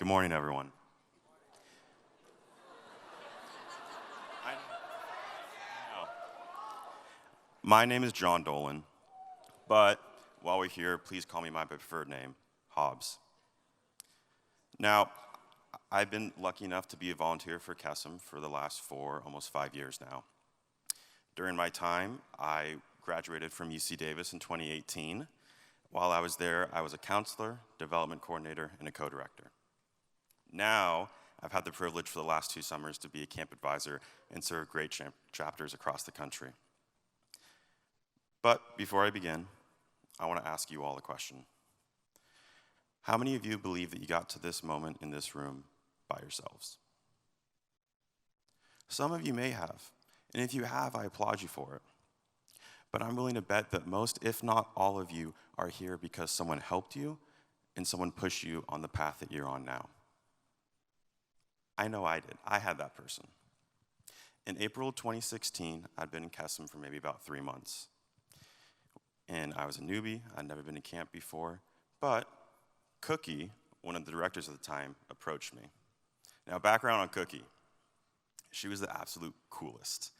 Good morning, everyone. I know. My name is John Dolan, but while we're here, please call me my preferred name, Hobbes. Now, I've been lucky enough to be a volunteer for Kesem for the last almost 5 years now. During my time, I graduated from UC Davis in 2018. While I was there, I was a counselor, development coordinator, and a co-director. Now, I've had the privilege for the last 2 summers to be a camp advisor and serve great chapters across the country. But before I begin, I want to ask you all a question. How many of you believe that you got to this moment in this room by yourselves? Some of you may have, and if you have, I applaud you for it. But I'm willing to bet that most, if not all of you, are here because someone helped you and someone pushed you on the path that you're on now. I know I did. I had that person. In April 2016, I'd been in Kesem for maybe about 3 months. And I was a newbie. I'd never been to camp before. But Cookie, one of the directors at the time, approached me. Now, background on Cookie. She was the absolute coolest.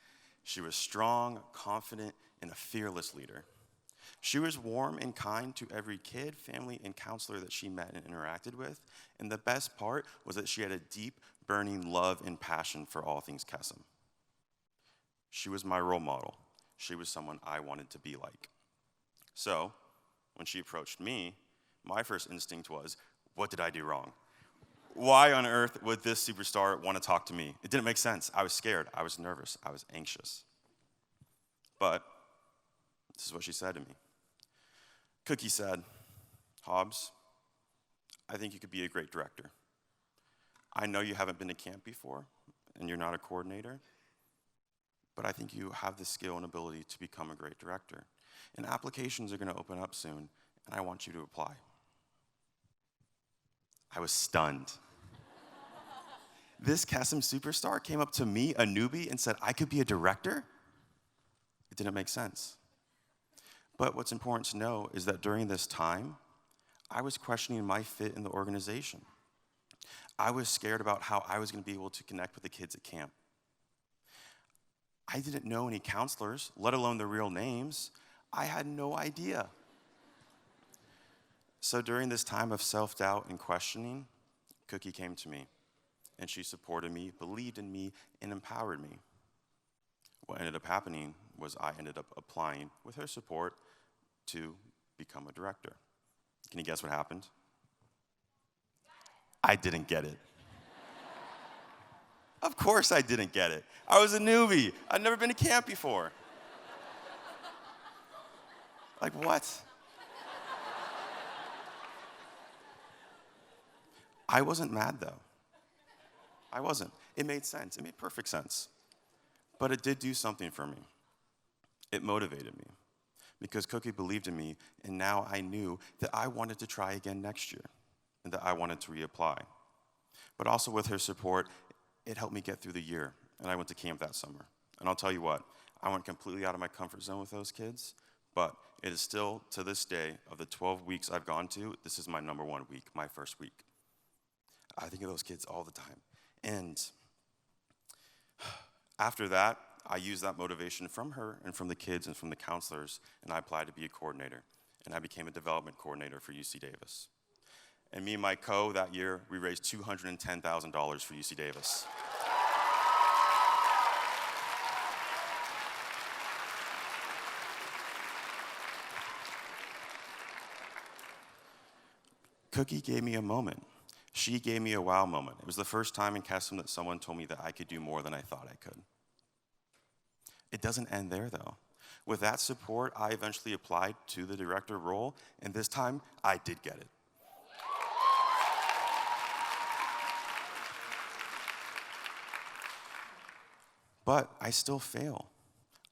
She was strong, confident, and a fearless leader. She was warm and kind to every kid, family, and counselor that she met and interacted with. And the best part was that she had a deep, burning love and passion for all things Kesem. She was my role model. She was someone I wanted to be like. So, when she approached me, my first instinct was, what did I do wrong? Why on earth would this superstar want to talk to me? It didn't make sense. I was scared. I was nervous. I was anxious. But this is what she said to me. Cookie said, Hobbes, I think you could be a great director. I know you haven't been to camp before, and you're not a coordinator, but I think you have the skill and ability to become a great director. And applications are going to open up soon, and I want you to apply. I was stunned. This Kesem superstar came up to me, a newbie, and said I could be a director? It didn't make sense. But what's important to know is that during this time, I was questioning my fit in the organization. I was scared about how I was going to be able to connect with the kids at camp. I didn't know any counselors, let alone their real names. I had no idea. So during this time of self-doubt and questioning, Cookie came to me, and she supported me, believed in me, and empowered me. What ended up happening was I ended up applying with her support to become a director. Can you guess what happened? I didn't get it. Of course I didn't get it. I was a newbie. I'd never been to camp before. Like, what? I wasn't mad, though. I wasn't. It made sense. It made perfect sense. But it did do something for me. It motivated me because Cookie believed in me, and now I knew that I wanted to try again next year and that I wanted to reapply. But also with her support, it helped me get through the year, and I went to camp that summer. And I'll tell you what, I went completely out of my comfort zone with those kids, but it is still, to this day, of the 12 weeks I've gone to, this is my number 1 week, my first week. I think of those kids all the time. And after that, I used that motivation from her and from the kids and from the counselors, and I applied to be a coordinator. And I became a development coordinator for UC Davis. And me and my co that year, we raised $210,000 for UC Davis. Cookie gave me a moment. She gave me a wow moment. It was the first time in Kesem that someone told me that I could do more than I thought I could. It doesn't end there, though. With that support, I eventually applied to the director role, and this time, I did get it. But I still fail.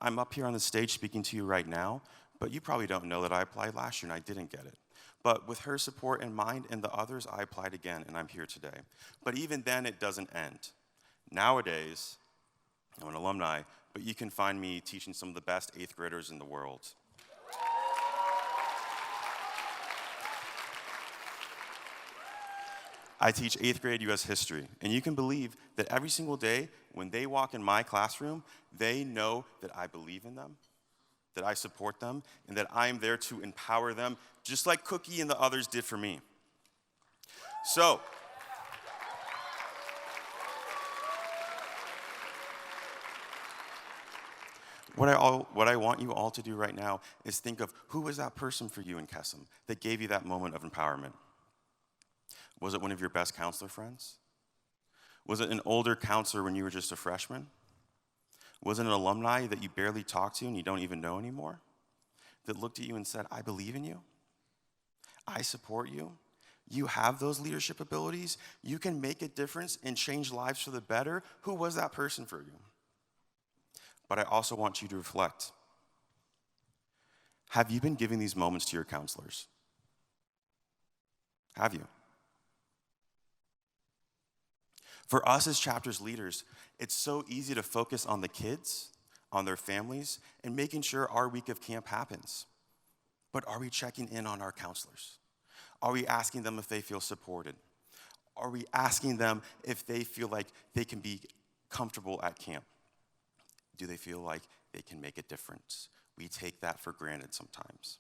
I'm up here on the stage speaking to you right now, but you probably don't know that I applied last year and I didn't get it. But with her support in mind and the others, I applied again, and I'm here today. But even then, it doesn't end. Nowadays, I'm an alumni, but you can find me teaching some of the best 8th graders in the world. I teach 8th grade US history, and you can believe that every single day when they walk in my classroom, they know that I believe in them, that I support them, and that I'm there to empower them, just like Cookie and the others did for me. So, what I want you all to do right now is think of who was that person for you in Kesem that gave you that moment of empowerment. Was it one of your best counselor friends? Was it an older counselor when you were just a freshman? Was it an alumni that you barely talked to and you don't even know anymore? That looked at you and said, I believe in you. I support you. You have those leadership abilities. You can make a difference and change lives for the better. Who was that person for you? But I also want you to reflect. Have you been giving these moments to your counselors? Have you? For us as chapters leaders, it's so easy to focus on the kids, on their families, and making sure our week of camp happens. But are we checking in on our counselors? Are we asking them if they feel supported? Are we asking them if they feel like they can be comfortable at camp? Do they feel like they can make a difference? We take that for granted sometimes.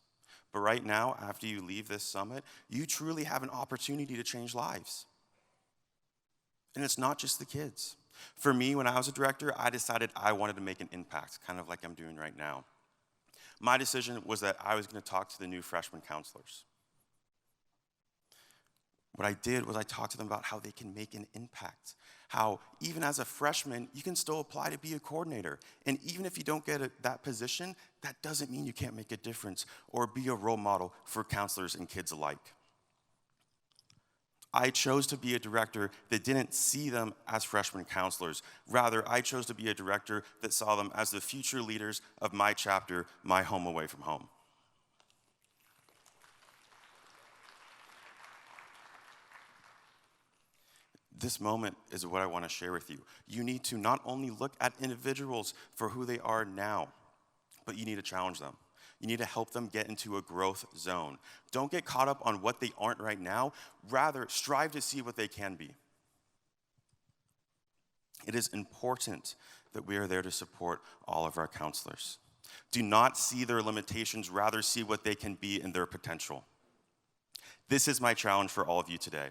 But right now, after you leave this summit, you truly have an opportunity to change lives. And it's not just the kids. For me, when I was a director, I decided I wanted to make an impact, kind of like I'm doing right now. My decision was that I was going to talk to the new freshman counselors. What I did was I talked to them about how they can make an impact, how even as a freshman, you can still apply to be a coordinator. And even if you don't get that position, that doesn't mean you can't make a difference or be a role model for counselors and kids alike. I chose to be a director that didn't see them as freshman counselors. Rather, I chose to be a director that saw them as the future leaders of my chapter, my home away from home. This moment is what I want to share with you. You need to not only look at individuals for who they are now, but you need to challenge them. You need to help them get into a growth zone. Don't get caught up on what they aren't right now. Rather, strive to see what they can be. It is important that we are there to support all of our counselors. Do not see their limitations, rather see what they can be in their potential. This is my challenge for all of you today.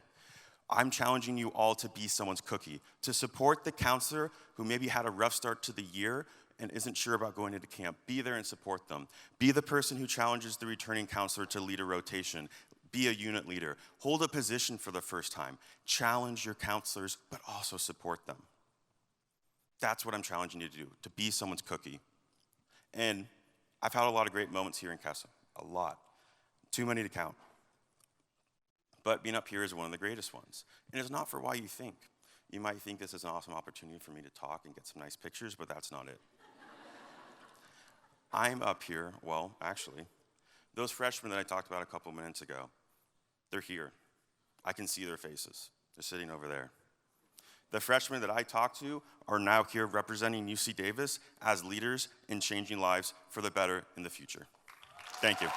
I'm challenging you all to be someone's cookie, to support the counselor who maybe had a rough start to the year and isn't sure about going into camp. Be there and support them. Be the person who challenges the returning counselor to lead a rotation. Be a unit leader. Hold a position for the first time. Challenge your counselors, but also support them. That's what I'm challenging you to do, to be someone's cookie. And I've had a lot of great moments here in Kesem, a lot. Too many to count. But being up here is one of the greatest ones. And it's not for why you think. You might think this is an awesome opportunity for me to talk and get some nice pictures, but that's not it. I'm up here, well, actually, those freshmen that I talked about a couple minutes ago, they're here. I can see their faces. They're sitting over there. The freshmen that I talked to are now here representing UC Davis as leaders in changing lives for the better in the future. Thank you.